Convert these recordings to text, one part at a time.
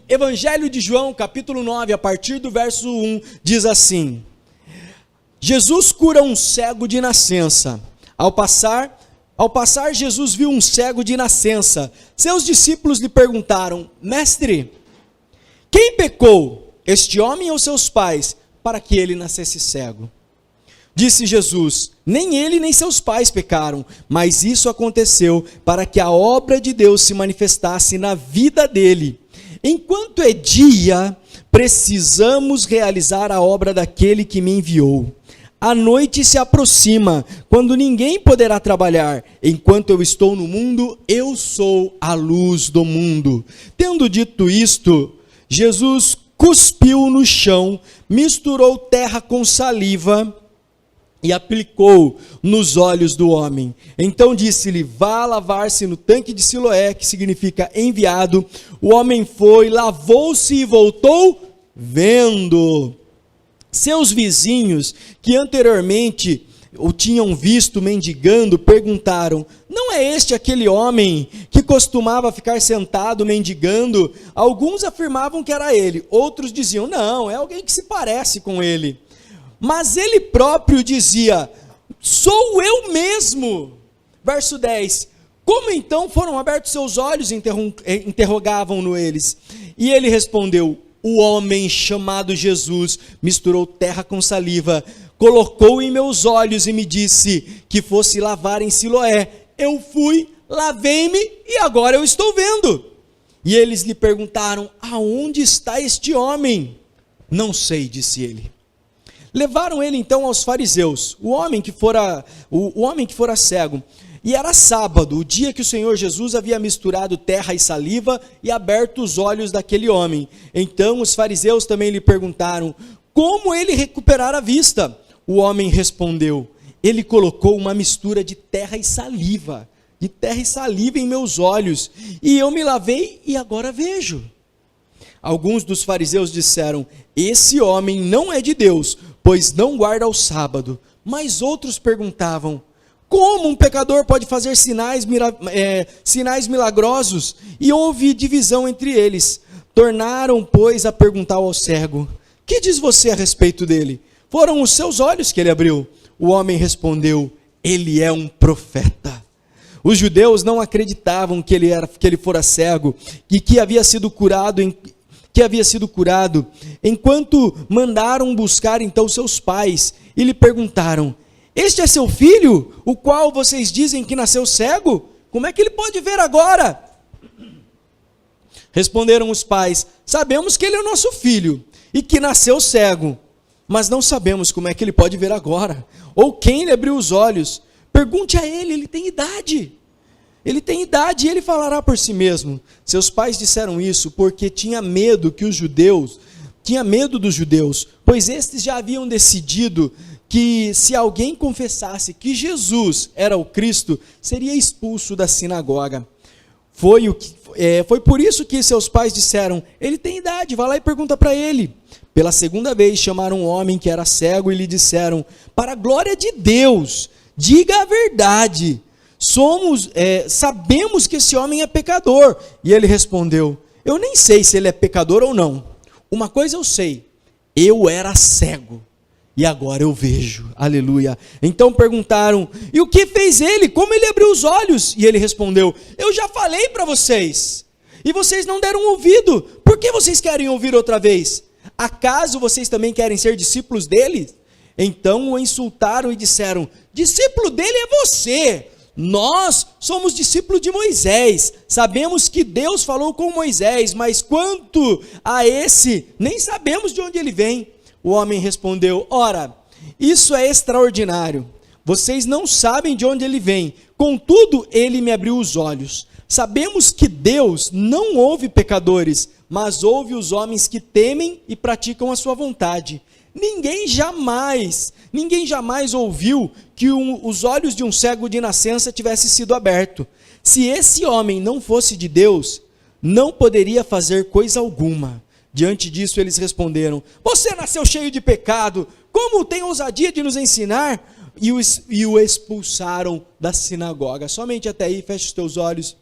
Evangelho de João, capítulo 9, a partir do verso 1, diz assim: Jesus cura um cego de nascença. Ao passar, Jesus viu um cego de nascença. Seus discípulos lhe perguntaram: Mestre, quem pecou, este homem ou seus pais, para que ele nascesse cego? Disse Jesus: nem ele nem seus pais pecaram, mas isso aconteceu para que a obra de Deus se manifestasse na vida dele. Enquanto é dia, precisamos realizar a obra daquele que me enviou. A noite se aproxima, quando ninguém poderá trabalhar. Enquanto eu estou no mundo, eu sou a luz do mundo. Tendo dito isto, Jesus cuspiu no chão, misturou terra com saliva e aplicou nos olhos do homem. Então disse-lhe: vá lavar-se no tanque de Siloé, que significa enviado. O homem foi, lavou-se e voltou vendo. Seus vizinhos, que anteriormente o tinham visto mendigando, perguntaram: não é este aquele homem que costumava ficar sentado mendigando? Alguns afirmavam que era ele, outros diziam: não, é alguém que se parece com ele. Mas ele próprio dizia: sou eu mesmo. Verso 10: como então foram abertos seus olhos? Interrogavam-no eles. E ele respondeu: o homem chamado Jesus misturou terra com saliva, colocou em meus olhos e me disse que fosse lavar em Siloé. Eu fui, lavei-me e agora eu estou vendo. E eles lhe perguntaram: aonde está este homem? Não sei, disse ele. Levaram ele então aos fariseus, o homem que fora cego. E era sábado, o dia que o Senhor Jesus havia misturado terra e saliva e aberto os olhos daquele homem. Então os fariseus também lhe perguntaram como ele recuperara a vista. O homem respondeu: ele colocou uma mistura de terra e saliva em meus olhos, e eu me lavei e agora vejo. Alguns dos fariseus disseram: esse homem não é de Deus, pois não guarda o sábado. Mas outros perguntavam: como um pecador pode fazer sinais milagrosos? E houve divisão entre eles. Tornaram, pois, a perguntar ao cego: que diz você a respeito dele? Foram os seus olhos que ele abriu. O homem respondeu: ele é um profeta. Os judeus não acreditavam que ele fora cego e que havia sido curado, enquanto mandaram buscar então seus pais e lhe perguntaram: este é seu filho, o qual vocês dizem que nasceu cego? Como é que ele pode ver agora? Responderam os pais: sabemos que ele é o nosso filho e que nasceu cego, mas não sabemos como é que ele pode ver agora, ou quem lhe abriu os olhos. Pergunte a ele, ele tem idade e ele falará por si mesmo. Seus pais disseram isso porque tinha medo dos judeus, pois estes já haviam decidido que se alguém confessasse que Jesus era o Cristo, seria expulso da sinagoga. Foi por isso que seus pais disseram: ele tem idade, vá lá e pergunta para ele. Pela segunda vez chamaram um homem que era cego e lhe disseram: para a glória de Deus, diga a verdade. Sabemos que esse homem é pecador. E ele respondeu: eu nem sei se ele é pecador ou não. Uma coisa eu sei: eu era cego e agora eu vejo. Aleluia. Então perguntaram: e o que fez ele? Como ele abriu os olhos? E ele respondeu: eu já falei para vocês e vocês não deram ouvido. Por que vocês querem ouvir outra vez? Acaso vocês também querem ser discípulos dele? Então o insultaram e disseram: discípulo dele é você. Nós somos discípulos de Moisés, sabemos que Deus falou com Moisés, mas quanto a esse, nem sabemos de onde ele vem. O homem respondeu: ora, isso é extraordinário, vocês não sabem de onde ele vem, contudo ele me abriu os olhos. Sabemos que Deus não ouve pecadores, mas ouve os homens que temem e praticam a sua vontade. Ninguém jamais ouviu que os olhos de um cego de nascença tivessem sido abertos. Se esse homem não fosse de Deus, não poderia fazer coisa alguma. Diante disso eles responderam: você nasceu cheio de pecado, como tem ousadia de nos ensinar? E o expulsaram da sinagoga. Somente até aí, feche os teus olhos.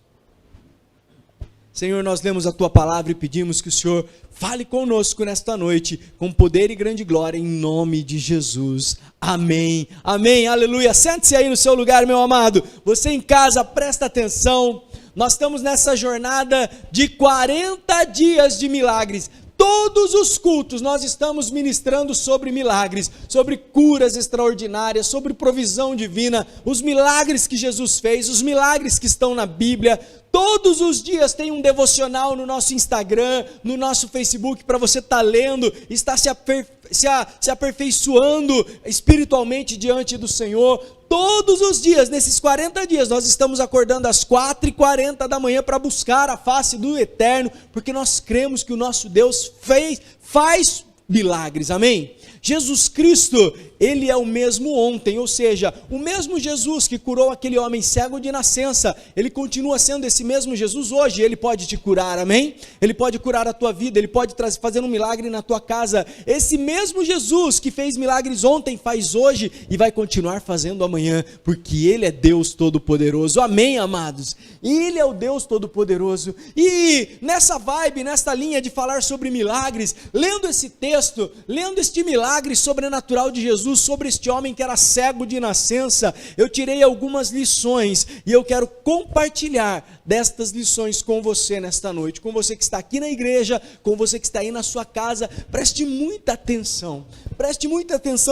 Senhor, nós lemos a Tua palavra e pedimos que o Senhor fale conosco nesta noite, com poder e grande glória, em nome de Jesus. Amém, amém, aleluia. Sente-se aí no seu lugar, meu amado. Você em casa, presta atenção. Nós estamos nessa jornada de 40 dias de milagres. Todos os cultos nós estamos ministrando sobre milagres, sobre curas extraordinárias, sobre provisão divina, os milagres que Jesus fez, os milagres que estão na Bíblia. Todos os dias tem um devocional no nosso Instagram, no nosso Facebook, para você estar lendo, estar se aperfeiçoando espiritualmente diante do Senhor. Todos os dias, nesses 40 dias, nós estamos acordando às 4h40 da manhã para buscar a face do Eterno, porque nós cremos que o nosso Deus faz milagres, amém? Jesus Cristo, Ele é o mesmo ontem, ou seja, o mesmo Jesus que curou aquele homem cego de nascença, Ele continua sendo esse mesmo Jesus hoje. Ele pode te curar, amém? Ele pode curar a tua vida, Ele pode fazer um milagre na tua casa. Esse mesmo Jesus que fez milagres ontem, faz hoje e vai continuar fazendo amanhã, porque Ele é Deus Todo-Poderoso, amém, amados? Ele é o Deus Todo-Poderoso. E nessa vibe, nessa linha de falar sobre milagres, lendo esse texto, lendo este milagre sobrenatural de Jesus sobre este homem que era cego de nascença, eu tirei algumas lições e eu quero compartilhar destas lições com você nesta noite, com você que está aqui na igreja, com você que está aí na sua casa. Preste muita atenção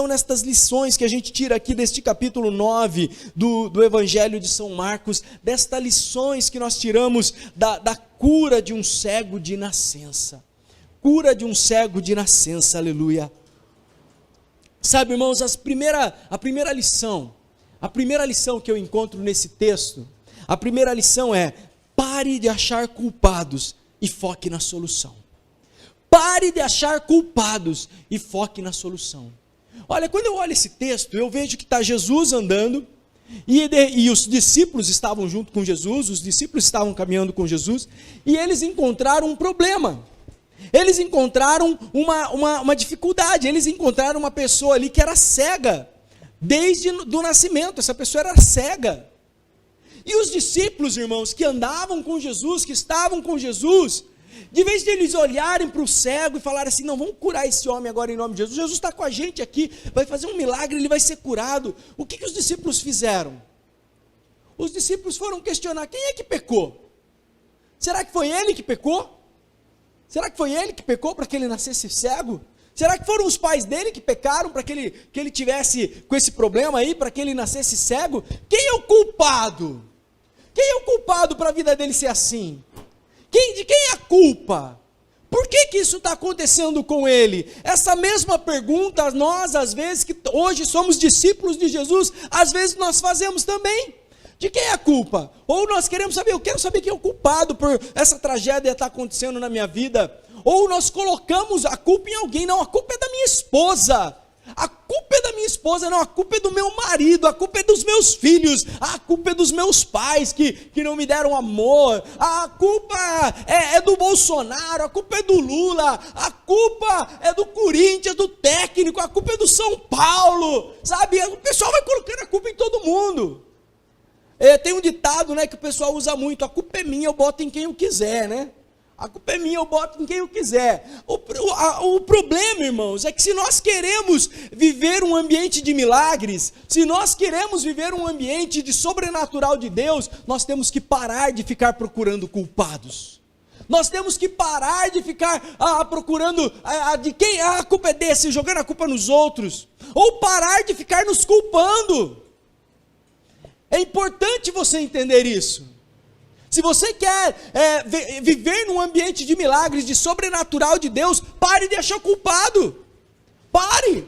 nestas lições que a gente tira aqui deste capítulo 9 do Evangelho de São Marcos, destas lições que nós tiramos da cura de um cego de nascença. Cura de um cego de nascença, aleluia. Sabe, irmãos, a primeira lição que eu encontro nesse texto, a primeira lição é: pare de achar culpados e foque na solução. Pare de achar culpados e foque na solução. Olha, quando eu olho esse texto, eu vejo que está Jesus andando, e os discípulos estavam junto com Jesus, os discípulos estavam caminhando com Jesus, e eles encontraram um problema. Eles encontraram uma dificuldade, eles encontraram uma pessoa ali que era cega, desde o nascimento. Essa pessoa era cega. E os discípulos, irmãos, que andavam com Jesus, que estavam com Jesus, de vez de eles olharem para o cego e falarem assim: não, vamos curar esse homem agora em nome de Jesus, Jesus está com a gente aqui, vai fazer um milagre, ele vai ser curado. O que os discípulos fizeram? Os discípulos foram questionar: quem é que pecou? Será que foi ele que pecou? Será que foi ele que pecou para que ele nascesse cego? Será que foram os pais dele que pecaram para que ele tivesse com esse problema aí, para que ele nascesse cego? Quem é o culpado? Quem é o culpado para a vida dele ser assim? De quem é a culpa? Por que isso está acontecendo com ele? Essa mesma pergunta, nós às vezes, que hoje somos discípulos de Jesus, às vezes nós fazemos também. De quem é a culpa? Ou nós queremos saber, eu quero saber quem é o culpado por essa tragédia estar acontecendo na minha vida. Ou nós colocamos a culpa em alguém. Não, a culpa é da minha esposa. A culpa é da minha esposa, não, a culpa é do meu marido, a culpa é dos meus filhos, a culpa é dos meus pais que não me deram amor, a culpa é do Bolsonaro, a culpa é do Lula, a culpa é do Corinthians, do técnico, a culpa é do São Paulo, sabe? O pessoal vai colocando a culpa em todo mundo. Tem um ditado, né, que o pessoal usa muito: a culpa é minha, eu boto em quem eu quiser, né? A culpa é minha, eu boto em quem eu quiser. O problema, irmãos, é que se nós queremos viver um ambiente de milagres, se nós queremos viver um ambiente de sobrenatural de Deus, nós temos que parar de ficar procurando culpados. Nós temos que parar de ficar procurando de quem a culpa é desse, jogando a culpa nos outros, ou parar de ficar nos culpando. É importante você entender isso. Se você quer viver num ambiente de milagres, de sobrenatural de Deus, pare de achar culpado. Pare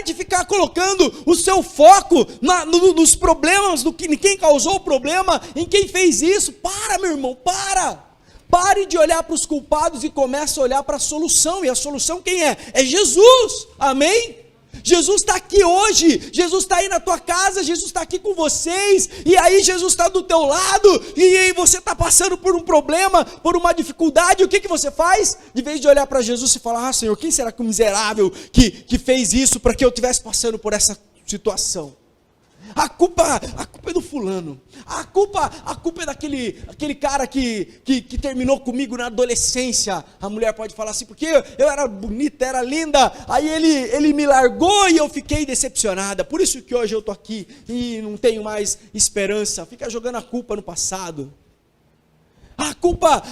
de ficar colocando o seu foco nos problemas, em quem causou o problema, em quem fez isso. Para, meu irmão, para. Pare de olhar para os culpados e comece a olhar para a solução. E a solução quem é? É Jesus. Amém? Jesus está aqui hoje, Jesus está aí na tua casa, Jesus está aqui com vocês, e aí Jesus está do teu lado, e aí você está passando por um problema, por uma dificuldade, o que você faz? De vez de olhar para Jesus e falar: Senhor, quem será que o miserável que fez isso para que eu estivesse passando por essa situação? A culpa é do fulano. A culpa é daquele cara que terminou comigo na adolescência. A mulher pode falar assim, porque eu era bonita, era linda, aí ele me largou e eu fiquei decepcionada. Por isso que hoje eu estou aqui e não tenho mais esperança. Fica jogando a culpa no passado. A culpa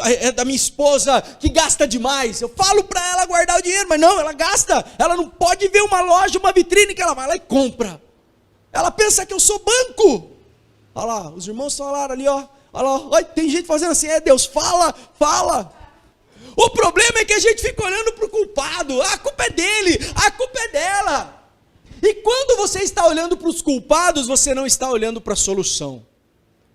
é da minha esposa que gasta demais. Eu falo para ela guardar o dinheiro, mas não, ela gasta. Ela não pode ver uma loja, uma vitrine que ela vai lá e compra. Ela pensa que eu sou banco. Olha lá, os irmãos falaram ali, ó. Olha lá, olha, tem gente fazendo assim, Deus, fala. O problema é que a gente fica olhando para o culpado. A culpa é dele, a culpa é dela. E quando você está olhando para os culpados, você não está olhando para a solução.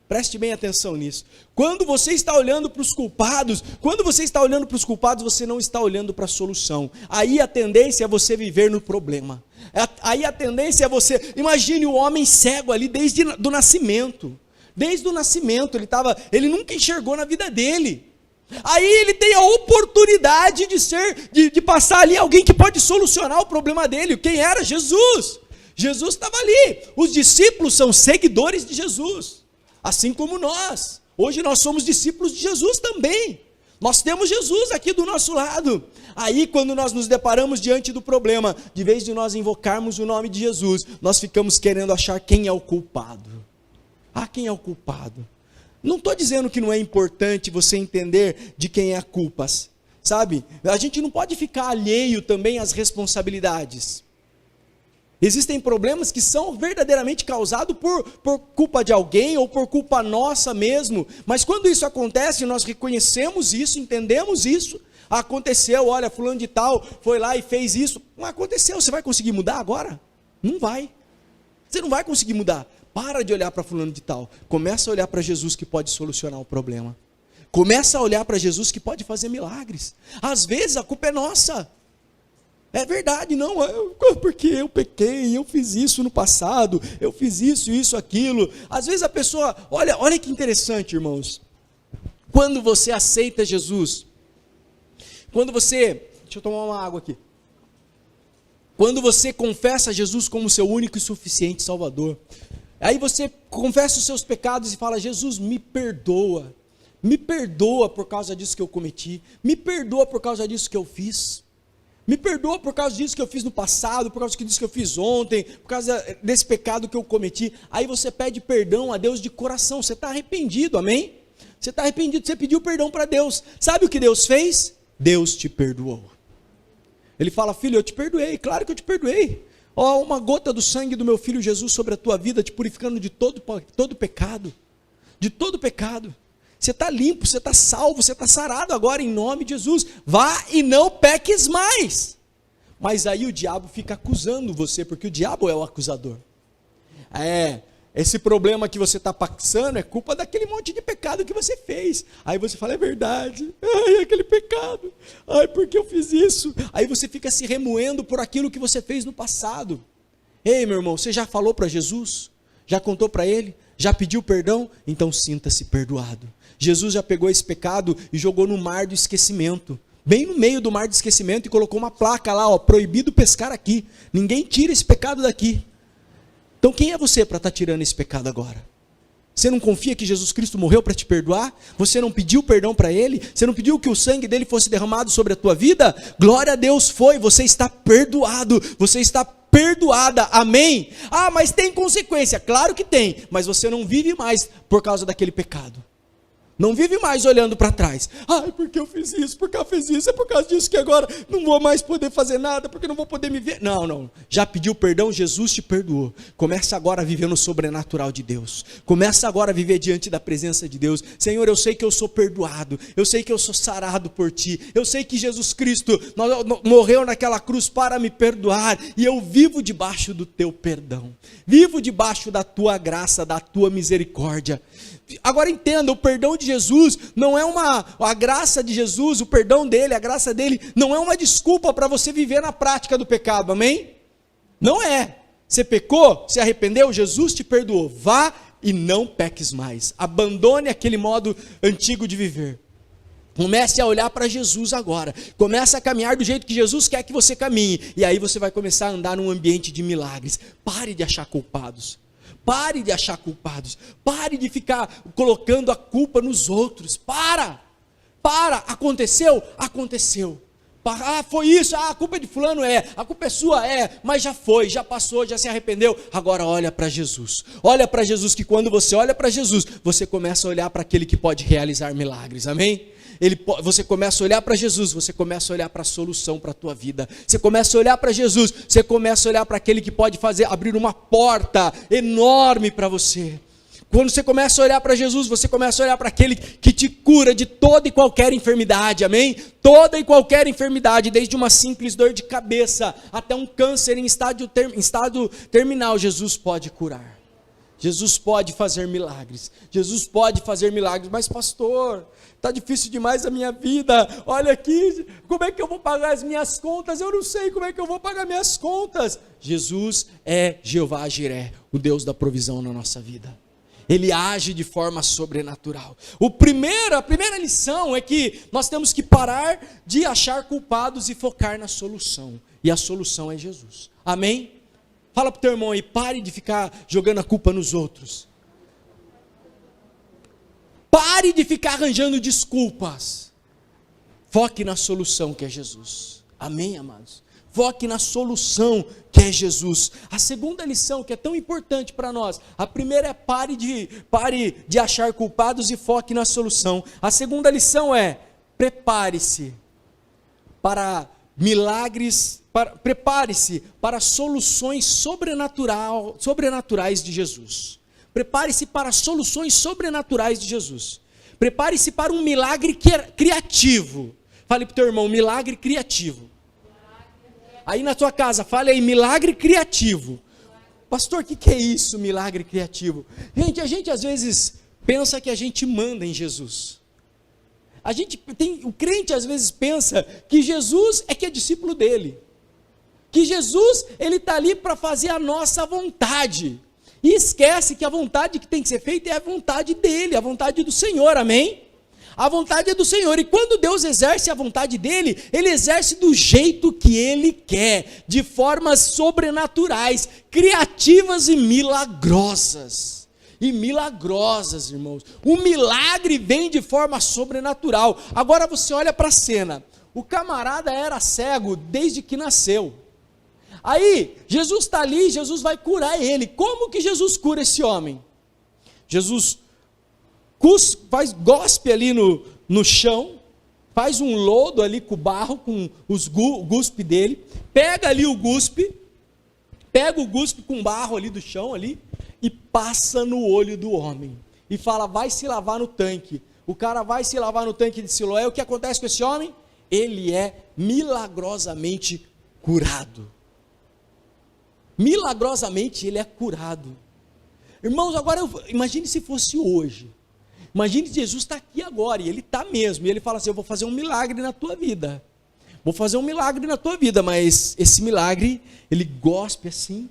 Preste bem atenção nisso. Quando você está olhando para os culpados, você não está olhando para a solução. Aí a tendência é você viver no problema. Aí a tendência é você... Imagine o homem cego ali desde o nascimento. Desde o nascimento ele nunca enxergou na vida dele. Aí ele tem a oportunidade de passar ali alguém que pode solucionar o problema dele. Quem era? Jesus. Jesus estava ali. Os discípulos são seguidores de Jesus. Assim como nós, hoje nós somos discípulos de Jesus também, nós temos Jesus aqui do nosso lado. Aí quando nós nos deparamos diante do problema, de vez de nós invocarmos o nome de Jesus, nós ficamos querendo achar quem é o culpado. Quem é o culpado? Não estou dizendo que não é importante você entender de quem é a culpa, sabe? A gente não pode ficar alheio também às responsabilidades. Existem problemas que são verdadeiramente causados por culpa de alguém ou por culpa nossa mesmo. Mas quando isso acontece, nós reconhecemos isso, entendemos isso. Aconteceu, olha, fulano de tal foi lá e fez isso. Não aconteceu, você vai conseguir mudar agora? Não vai. Você não vai conseguir mudar. Para de olhar para fulano de tal. Começa a olhar para Jesus que pode solucionar o problema. Começa a olhar para Jesus que pode fazer milagres. Às vezes a culpa é nossa. É verdade, não, porque eu pequei, eu fiz isso no passado, eu fiz isso, aquilo. Às vezes a pessoa, olha que interessante, irmãos. Quando você aceita Jesus, deixa eu tomar uma água aqui. Quando você confessa Jesus como seu único e suficiente Salvador, aí você confessa os seus pecados e fala, Jesus, me perdoa por causa disso que eu cometi, me perdoa por causa disso que eu fiz. Me perdoa por causa disso que eu fiz no passado, por causa disso que eu fiz ontem, por causa desse pecado que eu cometi. Aí você pede perdão a Deus de coração, você está arrependido, amém? Você está arrependido, você pediu perdão para Deus. Sabe o que Deus fez? Deus te perdoou. Ele fala, filho, eu te perdoei, claro que eu te perdoei. Uma gota do sangue do meu filho Jesus sobre a tua vida, te purificando de todo pecado. De todo pecado. Você está limpo, você está salvo, você está sarado agora em nome de Jesus. Vá e não peques mais. Mas aí o diabo fica acusando você, porque o diabo é o acusador. Esse problema que você está passando é culpa daquele monte de pecado que você fez. Aí você fala, é verdade, aquele pecado, porque eu fiz isso? Aí você fica se remoendo por aquilo que você fez no passado. Ei, meu irmão, você já falou para Jesus? Já contou para Ele? Já pediu perdão? Então sinta-se perdoado. Jesus já pegou esse pecado e jogou no mar do esquecimento, bem no meio do mar do esquecimento, e colocou uma placa lá, proibido pescar aqui, ninguém tira esse pecado daqui. Então quem é você para estar tirando esse pecado agora? Você não confia que Jesus Cristo morreu para te perdoar? Você não pediu perdão para Ele? Você não pediu que o sangue dele fosse derramado sobre a tua vida? Glória a Deus, você está perdoado, você está perdoada, amém? Mas tem consequência, claro que tem, mas você não vive mais por causa daquele pecado. Não vive mais olhando para trás. Porque eu fiz isso, porque eu fiz isso, é por causa disso que agora não vou mais poder fazer nada, porque não vou poder me ver. Não. Já pediu perdão, Jesus te perdoou. Começa agora a viver no sobrenatural de Deus. Começa agora a viver diante da presença de Deus. Senhor, eu sei que eu sou perdoado. Eu sei que eu sou sarado por Ti. Eu sei que Jesus Cristo morreu naquela cruz para me perdoar. E eu vivo debaixo do Teu perdão. Vivo debaixo da Tua graça, da Tua misericórdia. Agora entenda, o perdão de Jesus não é a graça de Jesus, o perdão dele, a graça dele, não é uma desculpa para você viver na prática do pecado, amém? Não é. Você pecou, se arrependeu, Jesus te perdoou. Vá e não peques mais. Abandone aquele modo antigo de viver. Comece a olhar para Jesus agora. Comece a caminhar do jeito que Jesus quer que você caminhe. E aí você vai começar a andar num ambiente de milagres. Pare de achar culpados. Pare de achar culpados. Pare de ficar colocando a culpa nos outros. Para. Aconteceu? Aconteceu. Ah, foi isso. Ah, a culpa é de fulano, a culpa é sua, mas já foi, já passou, já se arrependeu. Agora olha para Jesus. Olha para Jesus, que quando você olha para Jesus, você começa a olhar para aquele que pode realizar milagres. Amém? Você começa a olhar para Jesus, você começa a olhar para a solução para a tua vida. Você começa a olhar para Jesus, você começa a olhar para aquele que pode abrir uma porta enorme para você. Quando você começa a olhar para Jesus, você começa a olhar para aquele que te cura de toda e qualquer enfermidade, amém? Toda e qualquer enfermidade, desde uma simples dor de cabeça até um câncer em estado terminal, Jesus pode curar. Jesus pode fazer milagres. Jesus pode fazer milagres. Mas pastor, está difícil demais a minha vida. Olha aqui, como é que eu vou pagar as minhas contas? Eu não sei como é que eu vou pagar minhas contas. Jesus é Jeová Jiré, o Deus da provisão na nossa vida. Ele age de forma sobrenatural. A primeira lição é que nós temos que parar de achar culpados e focar na solução. E a solução é Jesus. Amém? Fala para o teu irmão aí, pare de ficar jogando a culpa nos outros. Pare de ficar arranjando desculpas. Foque na solução que é Jesus. Amém, amados? Foque na solução que é Jesus. A segunda lição que é tão importante para nós. A primeira é pare de achar culpados e foque na solução. A segunda lição é prepare-se para milagres, prepare-se para soluções sobrenaturais de Jesus. Prepare-se para soluções sobrenaturais de Jesus. Prepare-se para um milagre criativo. Fale para o teu irmão, milagre criativo. Aí na tua casa, fale aí, milagre criativo. Pastor, o que é isso, milagre criativo? Gente, a gente às vezes pensa que a gente manda em Jesus. O crente às vezes pensa que Jesus é que é discípulo dele. Que Jesus, ele está ali para fazer a nossa vontade. E esquece que a vontade que tem que ser feita é a vontade dele, a vontade do Senhor, amém? A vontade é do Senhor, e quando Deus exerce a vontade dele, ele exerce do jeito que ele quer, de formas sobrenaturais, criativas e milagrosas. Irmãos. O milagre vem de forma sobrenatural. Agora você olha para a cena. O camarada era cego desde que nasceu. Aí, Jesus está ali, Jesus vai curar ele. Como que Jesus cura esse homem? Jesus gospe ali no chão, faz um lodo ali com o barro, com o guspe dele, pega ali o guspe com barro ali do chão ali, e passa no olho do homem, e fala, vai se lavar no tanque. O cara vai se lavar no tanque de Siloé. O que acontece com esse homem? Ele é milagrosamente curado. Milagrosamente ele é curado. Irmãos, agora imagine se fosse hoje. Imagine que Jesus está aqui agora, e ele está mesmo, e ele fala assim, eu vou fazer um milagre na tua vida. Vou fazer um milagre na tua vida, mas esse milagre, ele gospe assim,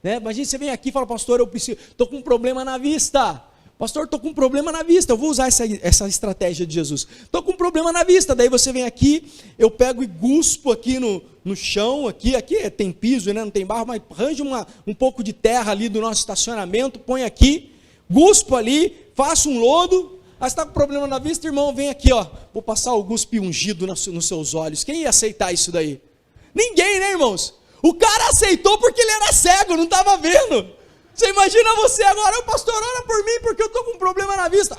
né? Imagina você vem aqui e fala, pastor, estou com um problema na vista. Pastor, estou com um problema na vista. Eu vou usar essa estratégia de Jesus. Estou com um problema na vista. Daí você vem aqui, eu pego e guspo aqui no chão. Aqui tem piso, né? Não tem barro, mas arranjo um pouco de terra ali do nosso estacionamento, põe aqui, guspo ali, faço um lodo. Aí você está com problema na vista, irmão, vem aqui, ó. Vou passar o guspe ungido nos seus olhos. Quem ia aceitar isso daí? Ninguém, né, irmãos? O cara aceitou porque ele era cego, não estava vendo. Você imagina você agora, o pastor, ora por mim porque eu estou com um problema na vista.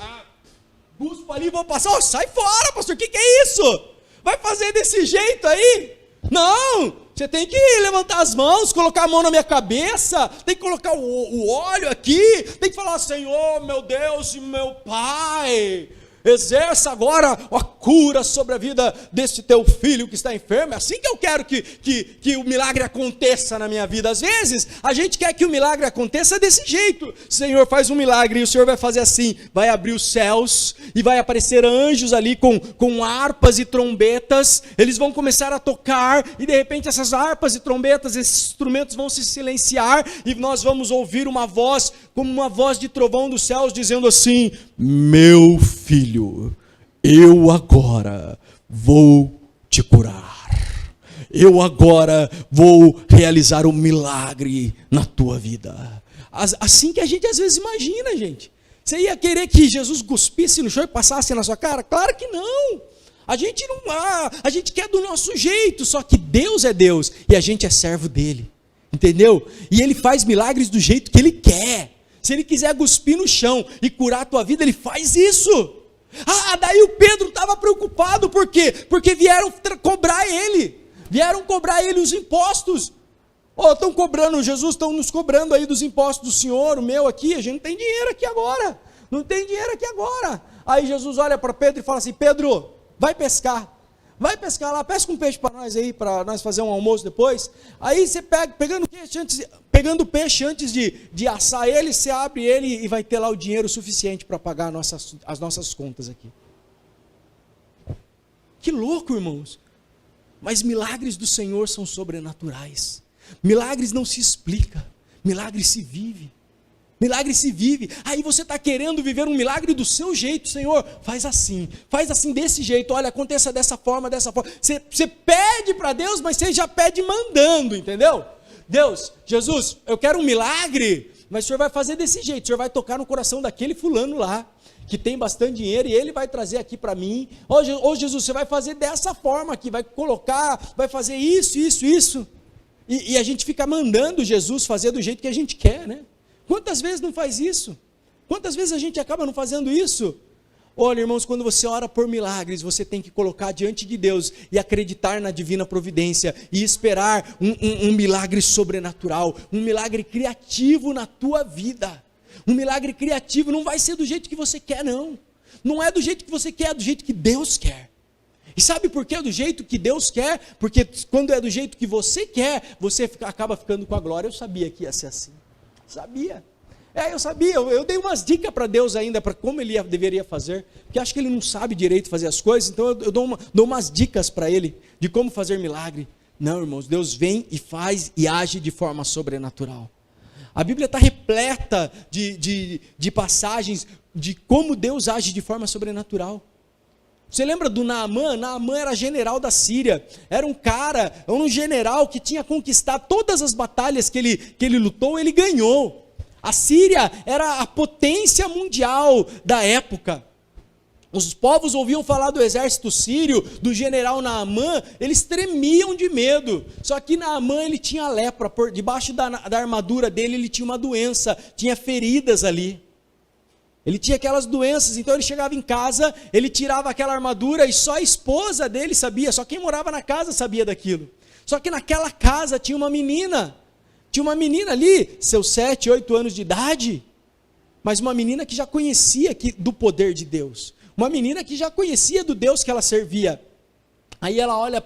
Guspo ali, vou passar. Sai fora, pastor, o que é isso? Vai fazer desse jeito aí? Não, você tem que levantar as mãos, colocar a mão na minha cabeça, tem que colocar o óleo aqui, tem que falar, Senhor, meu Deus e meu Pai, exerça agora a cura sobre a vida desse teu filho que está enfermo. É assim que eu quero que o milagre aconteça na minha vida. Às vezes, a gente quer que o milagre aconteça desse jeito. Senhor, faz um milagre, e o Senhor vai fazer assim, vai abrir os céus, e vai aparecer anjos ali com harpas e trombetas, eles vão começar a tocar, e de repente essas harpas e trombetas, esses instrumentos vão se silenciar, e nós vamos ouvir uma voz, como uma voz de trovão dos céus, dizendo assim, meu filho, eu agora vou te curar. Eu agora vou realizar um milagre na tua vida. Assim que a gente às vezes imagina, gente. Você ia querer que Jesus cuspisse no chão e passasse na sua cara? Claro que não. A gente não, a gente quer do nosso jeito, só que Deus é Deus e a gente é servo dele. Entendeu? E ele faz milagres do jeito que ele quer. Se ele quiser cuspir no chão e curar a tua vida, ele faz isso. Daí o Pedro estava preocupado, por quê? Porque vieram cobrar ele. Vieram cobrar ele os impostos. Estão cobrando, Jesus, estão nos cobrando aí dos impostos do Senhor, o meu aqui, a gente não tem dinheiro aqui agora. Não tem dinheiro aqui agora. Aí Jesus olha para Pedro e fala assim: Pedro, vai pescar. Vai pescar lá, pesca um peixe para nós aí, para nós fazer um almoço depois. Aí você pegando o peixe antes de assar ele, você abre ele e vai ter lá o dinheiro suficiente para pagar as nossas contas aqui. Que louco, irmãos. Mas milagres do Senhor são sobrenaturais. Milagres não se explica, milagre se vive. Milagre se vive. Aí você está querendo viver um milagre do seu jeito. Senhor, faz assim desse jeito. Olha, aconteça dessa forma. Você pede para Deus, mas você já pede mandando, entendeu? Deus, Jesus, eu quero um milagre, mas o Senhor vai fazer desse jeito. O Senhor vai tocar no coração daquele fulano lá, que tem bastante dinheiro, e ele vai trazer aqui para mim. Ô Jesus, você vai fazer dessa forma aqui, vai colocar, vai fazer isso. E a gente fica mandando Jesus fazer do jeito que a gente quer, né? Quantas vezes não faz isso? Quantas vezes a gente acaba não fazendo isso? Olha, irmãos, quando você ora por milagres, você tem que colocar diante de Deus e acreditar na divina providência e esperar um milagre sobrenatural, um milagre criativo na tua vida. Um milagre criativo não vai ser do jeito que você quer, não. Não é do jeito que você quer, é do jeito que Deus quer. E sabe por que é do jeito que Deus quer? Porque quando é do jeito que você quer, você acaba ficando com a glória. Eu sabia que ia ser assim. Sabia. Eu sabia. Eu dei umas dicas para Deus ainda, para como ele deveria fazer. Porque acho que ele não sabe direito fazer as coisas. Então eu dou umas dicas para ele de como fazer milagre. Não, irmãos, Deus vem e faz e age de forma sobrenatural. A Bíblia está repleta de passagens de como Deus age de forma sobrenatural. Você lembra do Naamã? Naamã era general da Síria. Era um general que tinha conquistado todas as batalhas que ele lutou, ele ganhou. A Síria era a potência mundial da época. Os povos ouviam falar do exército sírio, do general Naamã, eles tremiam de medo. Só que Naamã, ele tinha lepra, por debaixo da armadura dele ele tinha uma doença, tinha feridas ali. Ele tinha aquelas doenças, então ele chegava em casa, ele tirava aquela armadura e só a esposa dele sabia, só quem morava na casa sabia daquilo. Só que naquela casa tinha uma menina ali, seus 7, 8 anos de idade, mas uma menina que já conhecia do poder de Deus, uma menina que já conhecia do Deus que ela servia. Aí ela olha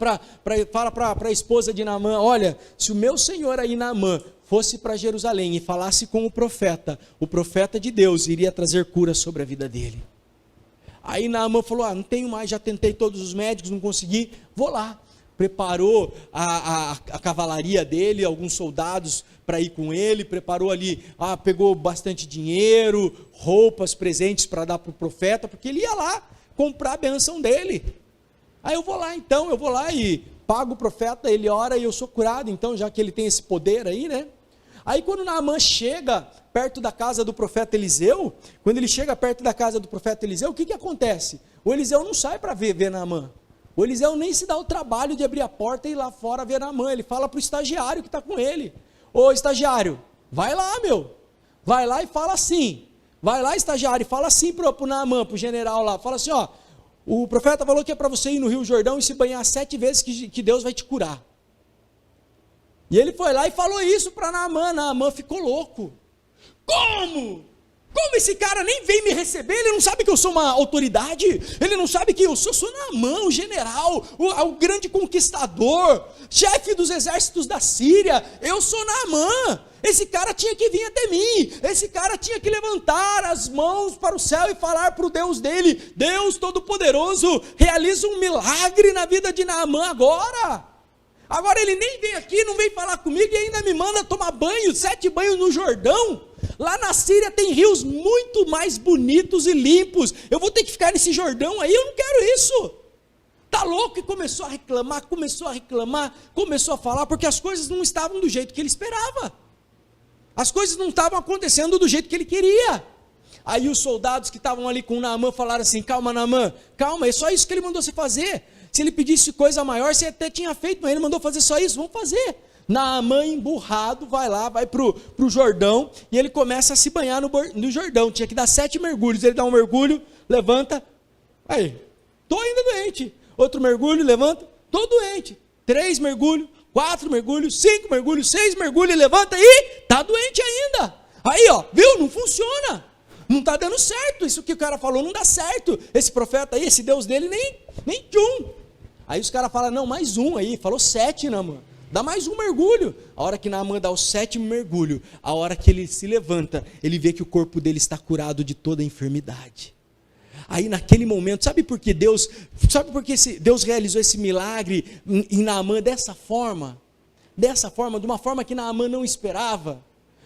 fala para a esposa de Naamã: olha, se o meu senhor aí Naamã fosse para Jerusalém e falasse com o profeta de Deus iria trazer cura sobre a vida dele. Aí Naamã falou: não tenho mais, já tentei todos os médicos, não consegui, vou lá. Preparou a cavalaria dele, alguns soldados para ir com ele, preparou ali, pegou bastante dinheiro, roupas, presentes para dar para o profeta, porque ele ia lá comprar a bênção dele. Aí eu vou lá e pago o profeta, ele ora e eu sou curado, então, já que ele tem esse poder aí, né? Aí quando Naamã chega perto da casa do profeta Eliseu, o que acontece? O Eliseu não sai para ver Naamã. O Eliseu nem se dá o trabalho de abrir a porta e ir lá fora ver Naamã. Ele fala para o estagiário que está com ele: ô estagiário, vai lá, vai lá e fala assim. Vai lá, estagiário, e fala assim para o Naamã, para o general lá, fala assim: o profeta falou que é para você ir no Rio Jordão e se banhar 7 vezes que Deus vai te curar. E ele foi lá e falou isso para Naamã. Naamã ficou louco. Como esse cara nem vem me receber? Ele não sabe que eu sou uma autoridade? Ele não sabe que eu sou Naamã, o general, o grande conquistador, chefe dos exércitos da Síria? Eu sou Naamã. Esse cara tinha que vir até mim. Esse cara tinha que levantar as mãos para o céu e falar para o Deus dele: Deus Todo-Poderoso, realiza um milagre na vida de Naamã agora. Agora ele nem vem aqui, não vem falar comigo e ainda me manda tomar banho, 7 banhos no Jordão. Lá na Síria tem rios muito mais bonitos e limpos. Eu vou ter que ficar nesse Jordão aí? Eu não quero isso. Está louco? E começou a reclamar, começou a falar, porque as coisas não estavam do jeito que ele esperava. As coisas não estavam acontecendo do jeito que ele queria. Aí os soldados que estavam ali com Naamã falaram assim: calma, Naamã, calma, é só isso que ele mandou você fazer. Se ele pedisse coisa maior, você até tinha feito, mas ele mandou fazer só isso, vamos fazer. Naamã emburrado, vai para o Jordão, e ele começa a se banhar no Jordão. Tinha que dar 7 mergulhos, ele dá um mergulho, levanta, aí, estou ainda doente. Outro mergulho, levanta, estou doente. 3 mergulhos, 4 mergulhos, 5 mergulhos, 6 mergulhos, levanta e está doente ainda. Aí, ó, viu? Não funciona. Não está dando certo. Isso que o cara falou não dá certo. Esse profeta aí, esse Deus dele, nem tchum. Aí os caras falam: não, mais um aí. Falou 7, Naamã. Dá mais um mergulho. A hora que Naamã dá o 7º mergulho, a hora que ele se levanta, ele vê que o corpo dele está curado de toda a enfermidade. Aí naquele momento, sabe por que Deus realizou esse milagre em Naamã dessa forma? De uma forma que Naamã não esperava,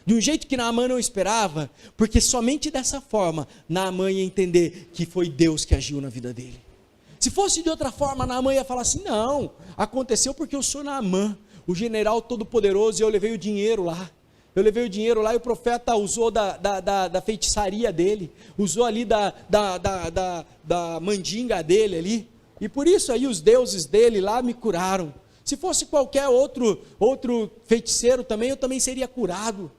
de um jeito que Naamã não esperava, porque somente dessa forma Naamã ia entender que foi Deus que agiu na vida dele. Se fosse de outra forma, Naamã ia falar assim: não, aconteceu porque eu sou Naamã, o general todo poderoso, e eu levei o dinheiro lá. E o profeta usou da feitiçaria dele, usou ali da mandinga dele ali, e por isso aí os deuses dele lá me curaram. Se fosse qualquer outro feiticeiro também, eu também seria curado.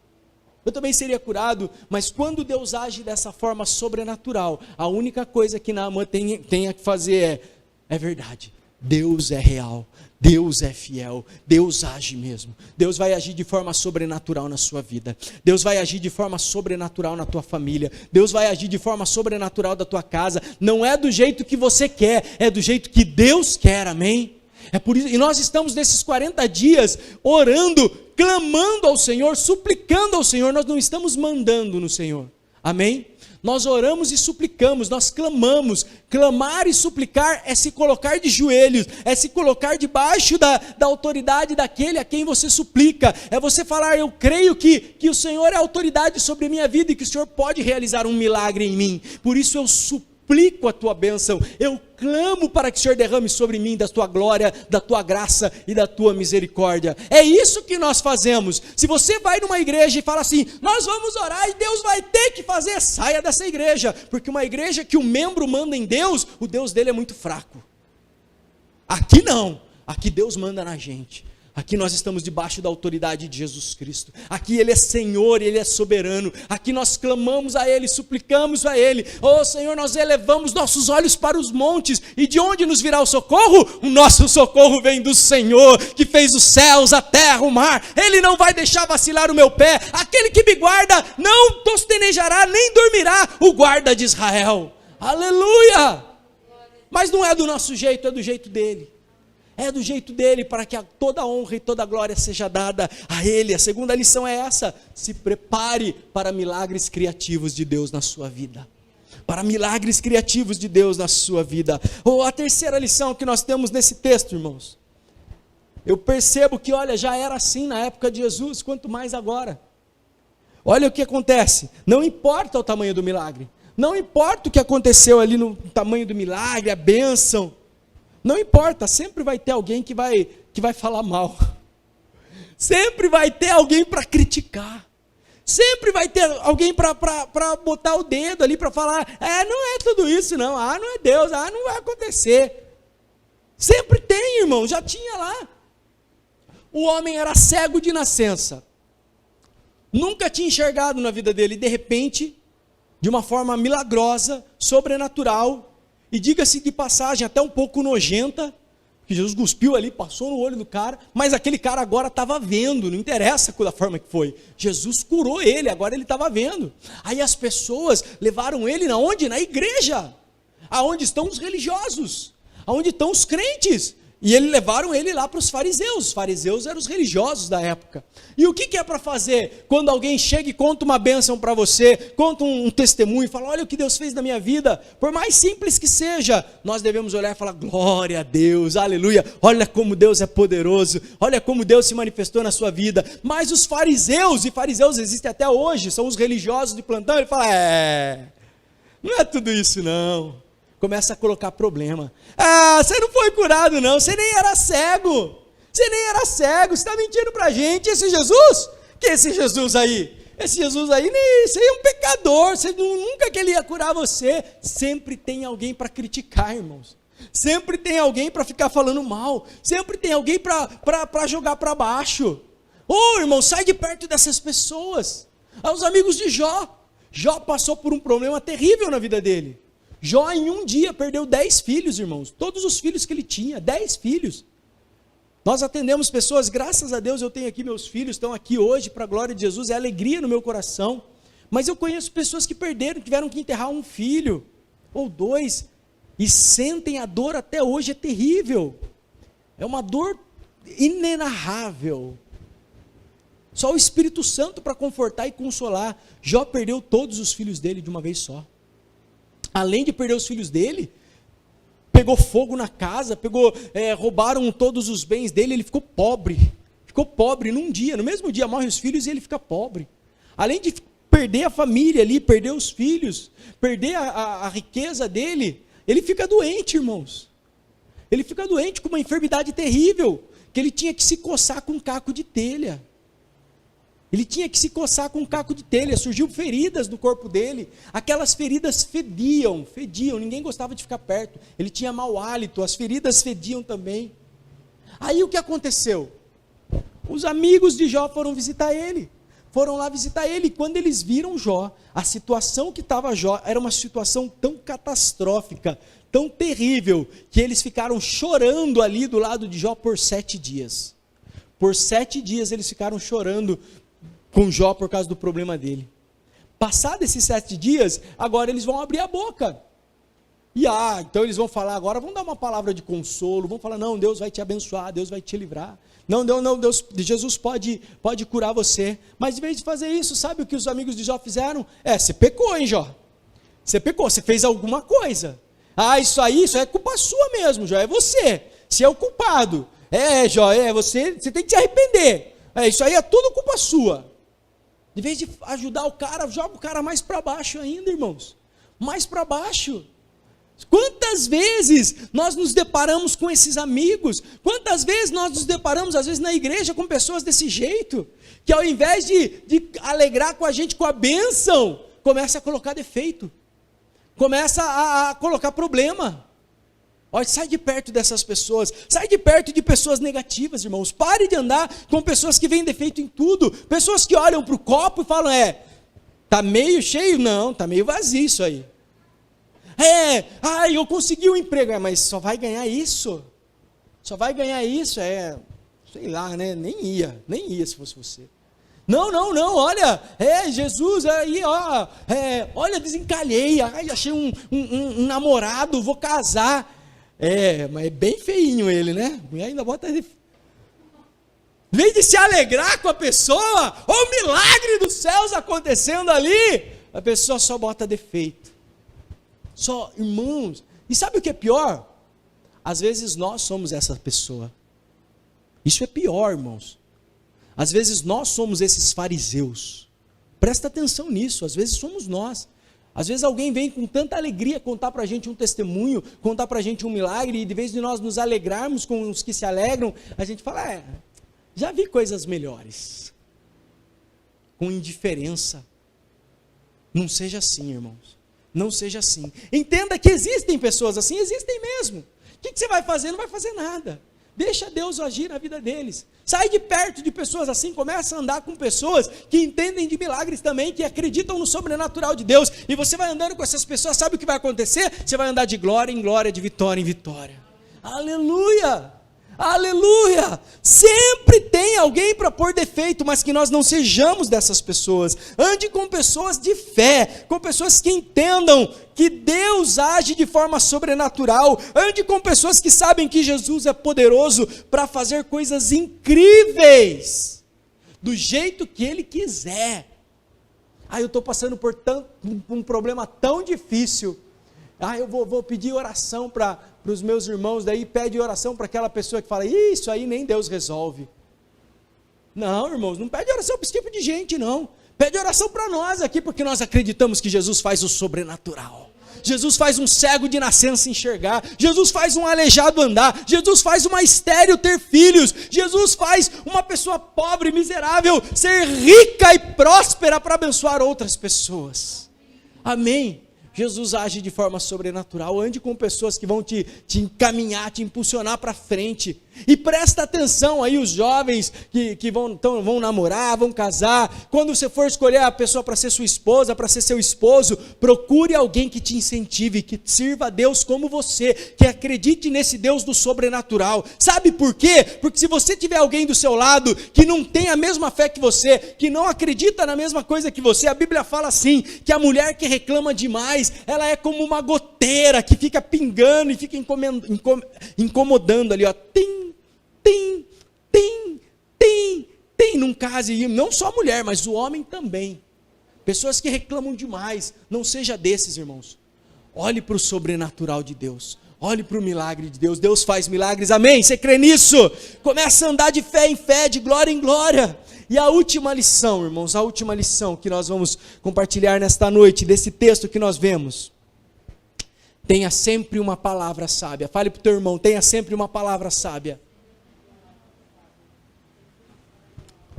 Mas quando Deus age dessa forma sobrenatural, a única coisa que Naamã tem que fazer é verdade. Deus é real, Deus é fiel, Deus age mesmo. Deus vai agir de forma sobrenatural na sua vida. Deus vai agir de forma sobrenatural na tua família. Deus vai agir de forma sobrenatural da tua casa. Não é do jeito que você quer, é do jeito que Deus quer, amém? É por isso, e nós estamos nesses 40 dias orando, clamando ao Senhor, suplicando ao Senhor. Nós não estamos mandando no Senhor, amém? Nós oramos e suplicamos, nós clamamos. Clamar e suplicar é se colocar de joelhos, é se colocar debaixo da autoridade daquele a quem você suplica. É você falar: eu creio que o Senhor é autoridade sobre a minha vida e que o Senhor pode realizar um milagre em mim. Por isso eu suplico a tua bênção, eu clamo para que o Senhor derrame sobre mim da tua glória, da tua graça e da tua misericórdia. É isso que nós fazemos. Se você vai numa igreja e fala assim: nós vamos orar e Deus vai ter que fazer, saia dessa igreja, porque uma igreja que o membro manda em Deus, o Deus dele é muito fraco. Aqui não, aqui Deus manda na gente. Aqui nós estamos debaixo da autoridade de Jesus Cristo. Aqui Ele é Senhor, Ele é soberano. Aqui nós clamamos a Ele, suplicamos a Ele. Oh Senhor, nós elevamos nossos olhos para os montes. E de onde nos virá o socorro? O nosso socorro vem do Senhor, que fez os céus, a terra, o mar. Ele não vai deixar vacilar o meu pé. Aquele que me guarda não tostenejará, nem dormirá, o guarda de Israel. Aleluia! Mas não é do nosso jeito, é do jeito dEle. É do jeito dele, para que toda a honra e toda a glória seja dada a ele. A segunda lição é essa: se prepare para milagres criativos de Deus na sua vida. Para milagres criativos de Deus na sua vida. Ou a terceira lição que nós temos nesse texto, irmãos. Eu percebo que, olha, já era assim na época de Jesus, quanto mais agora. Olha o que acontece, não importa o tamanho do milagre. Não importa o que aconteceu ali no tamanho do milagre, a bênção. Não importa, sempre vai ter alguém que vai falar mal. Sempre vai ter alguém para criticar. Sempre vai ter alguém para botar o dedo ali, para falar: não é tudo isso não, não é Deus, não vai acontecer. Sempre tem, irmão, já tinha lá. O homem era cego de nascença. Nunca tinha enxergado na vida dele, de repente, de uma forma milagrosa, sobrenatural, e diga-se de passagem, até um pouco nojenta, que Jesus cuspiu ali, passou no olho do cara, mas aquele cara agora estava vendo, não interessa da forma que foi. Jesus curou ele, agora ele estava vendo. Aí as pessoas levaram ele aonde? Na igreja, aonde estão os religiosos, aonde estão os crentes. E levaram ele lá para os fariseus. Os fariseus eram os religiosos da época. E o que é para fazer quando alguém chega e conta uma bênção para você, conta um testemunho, fala, olha o que Deus fez na minha vida, por mais simples que seja, nós devemos olhar e falar, glória a Deus, aleluia, olha como Deus é poderoso, olha como Deus se manifestou na sua vida. Mas os fariseus, e fariseus existem até hoje, são os religiosos de plantão, ele fala, não é tudo isso não. Começa a colocar problema. Você não foi curado não, você nem era cego. Você nem era cego, você está mentindo para a gente. Esse Jesus? Que é esse Jesus aí? Esse Jesus aí, esse aí é um pecador, nunca que ele ia curar você. Sempre tem alguém para criticar, irmãos. Sempre tem alguém para ficar falando mal. Sempre tem alguém para jogar para baixo. Irmão, sai de perto dessas pessoas. Os amigos de Jó. Jó passou por um problema terrível na vida dele. Jó em um dia perdeu 10 filhos, irmãos. Todos os filhos que ele tinha, 10 filhos. Nós atendemos pessoas, graças a Deus eu tenho aqui meus filhos, estão aqui hoje para a glória de Jesus, é alegria no meu coração. Mas eu conheço pessoas que perderam, tiveram que enterrar um filho, ou 2, e sentem a dor até hoje, é terrível. É uma dor inenarrável. Só o Espírito Santo para confortar e consolar. Jó perdeu todos os filhos dele de uma vez só. Além de perder os filhos dele, pegou fogo na casa, roubaram todos os bens dele, ele ficou pobre num dia, no mesmo dia morrem os filhos e ele fica pobre. Além de perder a família ali, perder os filhos, perder a riqueza dele, ele fica doente, irmãos. Ele fica doente com uma enfermidade terrível, que ele tinha que se coçar com um caco de telha. Ele tinha que se coçar com um caco de telha, surgiu feridas no corpo dele, aquelas feridas fediam, ninguém gostava de ficar perto, ele tinha mau hálito, as feridas fediam também. Aí o que aconteceu? Os amigos de Jó foram lá visitar ele, e quando eles viram Jó, a situação que estava Jó, era uma situação tão catastrófica, tão terrível, que eles ficaram chorando ali do lado de Jó por 7 dias. Por 7 dias eles ficaram chorando com Jó por causa do problema dele. Passados esses 7 dias, agora eles vão abrir a boca. E então eles vão falar agora, vão dar uma palavra de consolo, vão falar, não, Deus vai te abençoar, Deus vai te livrar. Não, Deus, Jesus pode curar você. Mas em vez de fazer isso, sabe o que os amigos de Jó fizeram? Você pecou, hein, Jó? Você pecou, você fez alguma coisa. Isso é culpa sua mesmo, Jó, é você. Você é o culpado. Jó, você tem que se arrepender. Isso aí é tudo culpa sua. De vez de ajudar o cara, joga o cara mais para baixo ainda, irmãos. Mais para baixo. Quantas vezes nós nos deparamos com esses amigos? Quantas vezes nós nos deparamos, às vezes na igreja, com pessoas desse jeito? Que ao invés de alegrar com a gente com a bênção, começa a colocar defeito. Começa a colocar problema. Olha, sai de perto dessas pessoas, sai de perto de pessoas negativas, irmãos. Pare de andar com pessoas que veem defeito em tudo, pessoas que olham para o copo e falam, tá meio cheio? Não, tá meio vazio isso aí. Eu consegui um emprego, mas só vai ganhar isso? Só vai ganhar isso? Sei lá, né? Nem ia se fosse você. Não, olha, Jesus, aí, olha, desencalhei, achei um namorado, vou casar. Mas é bem feinho ele, né? E ainda bota ele. Em vez de se alegrar com a pessoa, o milagre dos céus acontecendo ali, a pessoa só bota defeito. Só, irmãos, e sabe o que é pior? Às vezes nós somos essa pessoa. Isso é pior, irmãos. Às vezes nós somos esses fariseus. Presta atenção nisso, às vezes somos nós. Às vezes alguém vem com tanta alegria contar para a gente um testemunho, contar para a gente um milagre, e de vez de nós nos alegrarmos com os que se alegram, a gente fala, já vi coisas melhores. Com indiferença. Não seja assim, irmãos. Não seja assim. Entenda que existem pessoas assim, existem mesmo. O que você vai fazer? Não vai fazer nada. Deixa Deus agir na vida deles. Sai de perto de pessoas assim, começa a andar com pessoas que entendem de milagres também, que acreditam no sobrenatural de Deus, e você vai andando com essas pessoas, sabe o que vai acontecer? Você vai andar de glória em glória, de vitória em vitória. Aleluia! Aleluia! Sempre tem alguém para pôr defeito, mas que nós não sejamos dessas pessoas. Ande com pessoas de fé, com pessoas que entendam que Deus age de forma sobrenatural. Ande com pessoas que sabem que Jesus é poderoso para fazer coisas incríveis, do jeito que Ele quiser. Eu estou passando por um problema tão difícil. Eu vou pedir oração para os meus irmãos, daí pede oração para aquela pessoa que fala, isso aí nem Deus resolve. Não, irmãos, não pede oração para esse tipo de gente, não. Pede oração para nós aqui, porque nós acreditamos que Jesus faz o sobrenatural. Jesus faz um cego de nascença enxergar, Jesus faz um aleijado andar, Jesus faz uma estéril ter filhos, Jesus faz uma pessoa pobre e miserável ser rica e próspera para abençoar outras pessoas. Amém? Jesus age de forma sobrenatural. Ande com pessoas que vão te encaminhar, te impulsionar para frente. E presta atenção aí, os jovens que vão namorar, vão casar. Quando você for escolher a pessoa para ser sua esposa, para ser seu esposo, procure alguém que te incentive, que sirva a Deus como você, que acredite nesse Deus do sobrenatural. Sabe por quê? Porque se você tiver alguém do seu lado que não tem a mesma fé que você, que não acredita na mesma coisa que você, a Bíblia fala assim, que a mulher que reclama demais, ela é como uma goteira que fica pingando e fica incomodando ali, ó. Tem, num caso, e não só a mulher, mas o homem também. Pessoas que reclamam demais, não seja desses, irmãos. Olhe para o sobrenatural de Deus, olhe para o milagre de Deus. Deus faz milagres, amém? Você crê nisso? Começa a andar de fé em fé, de glória em glória. E a última lição, irmãos, a última lição que nós vamos compartilhar nesta noite, desse texto que nós vemos. Tenha sempre uma palavra sábia. Fale para o teu irmão, tenha sempre uma palavra sábia.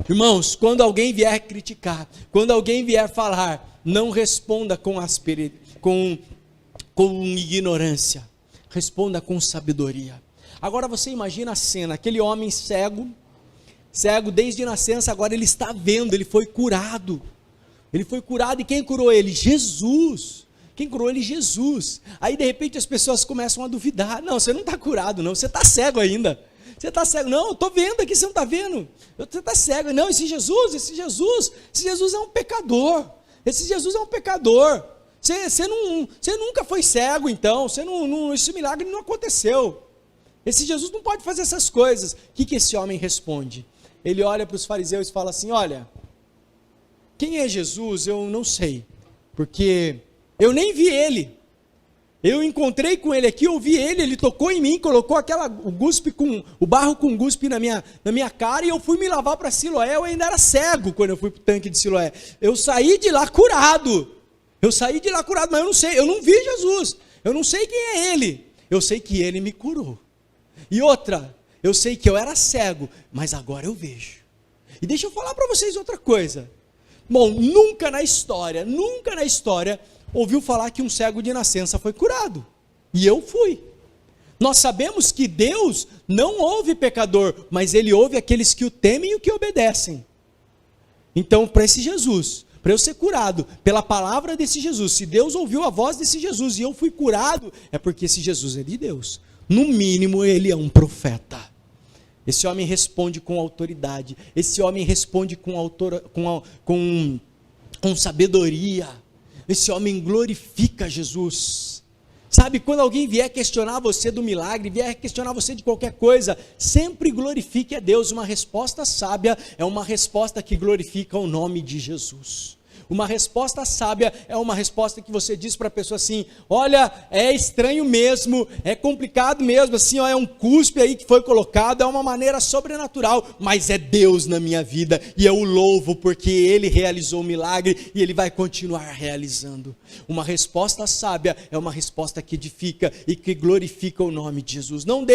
Irmãos, quando alguém vier criticar, quando alguém vier falar, não responda com aspereza, com ignorância. Responda com sabedoria. Agora você imagina a cena, aquele homem cego desde nascença, agora ele está vendo, ele foi curado. Ele foi curado e quem curou ele? Jesus. Quem curou ele? Jesus. Aí de repente as pessoas começam a duvidar. Não, você não está curado não, você está cego ainda. Você está cego. Não, eu estou vendo aqui, você não está vendo. Você está cego. Não, esse Jesus é um pecador. Esse Jesus é um pecador. Você nunca foi cego então, esse milagre não aconteceu. Esse Jesus não pode fazer essas coisas. O que esse homem responde? Ele olha para os fariseus e fala assim, olha, quem é Jesus eu não sei, porque eu nem vi ele. Eu encontrei com ele aqui, eu vi ele tocou em mim, colocou o barro com guspe na minha cara e eu fui me lavar para Siloé. Eu ainda era cego quando eu fui para o tanque de Siloé. Eu saí de lá curado, mas eu não sei, eu não vi Jesus, eu não sei quem é ele, eu sei que ele me curou. E outra, eu sei que eu era cego, mas agora eu vejo. E deixa eu falar para vocês outra coisa. Bom, nunca na história, ouviu falar que um cego de nascença foi curado. E eu fui. Nós sabemos que Deus não ouve pecador, mas Ele ouve aqueles que o temem e o que obedecem. Então, para esse Jesus, para eu ser curado pela palavra desse Jesus, se Deus ouviu a voz desse Jesus e eu fui curado, é porque esse Jesus é de Deus. No mínimo, ele é um profeta. Esse homem responde com autoridade. Esse homem responde com sabedoria. Esse homem glorifica Jesus. Sabe, quando alguém vier questionar você do milagre, vier questionar você de qualquer coisa, sempre glorifique a Deus. Uma resposta sábia é uma resposta que glorifica o nome de Jesus. Uma resposta sábia é uma resposta que você diz para a pessoa assim, olha, é estranho mesmo, é complicado mesmo, assim, ó, é um cuspe aí que foi colocado, é uma maneira sobrenatural, mas é Deus na minha vida, e eu o louvo porque Ele realizou o milagre, e Ele vai continuar realizando. Uma resposta sábia é uma resposta que edifica e que glorifica o nome de Jesus. Não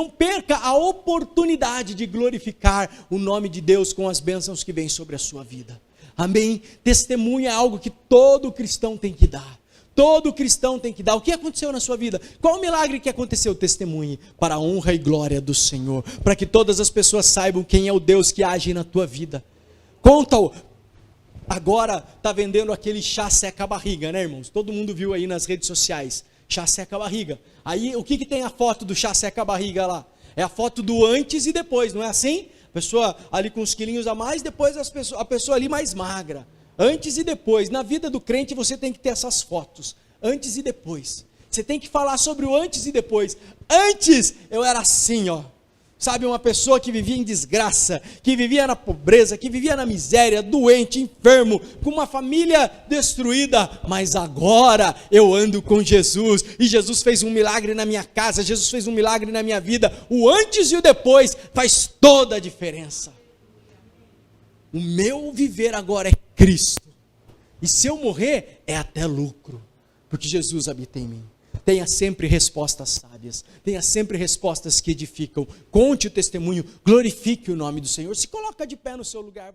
perca a oportunidade de glorificar o nome de Deus com as bênçãos que vêm sobre a sua vida. Amém? Testemunho é algo que todo cristão tem que dar. Todo cristão tem que dar. O que aconteceu na sua vida? Qual o milagre que aconteceu? Testemunhe para a honra e glória do Senhor. Para que todas as pessoas saibam quem é o Deus que age na tua vida. Conta-o. Agora está vendendo aquele chá seca a barriga, né, irmãos? Todo mundo viu aí nas redes sociais. Chá seca a barriga. Aí, o que tem a foto do chá seca a barriga lá? É a foto do antes e depois, não é assim? A pessoa ali com uns quilinhos a mais, depois a pessoa ali mais magra. Antes e depois. Na vida do crente você tem que ter essas fotos. Antes e depois. Você tem que falar sobre o antes e depois. Antes eu era assim, ó. Sabe, uma pessoa que vivia em desgraça, que vivia na pobreza, que vivia na miséria, doente, enfermo, com uma família destruída, mas agora eu ando com Jesus, e Jesus fez um milagre na minha casa, Jesus fez um milagre na minha vida. O antes e o depois faz toda a diferença. O meu viver agora é Cristo, e se eu morrer é até lucro, porque Jesus habita em mim. Tenha sempre respostas sábias, tenha sempre respostas que edificam, conte o testemunho, glorifique o nome do Senhor. Se coloca de pé no seu lugar.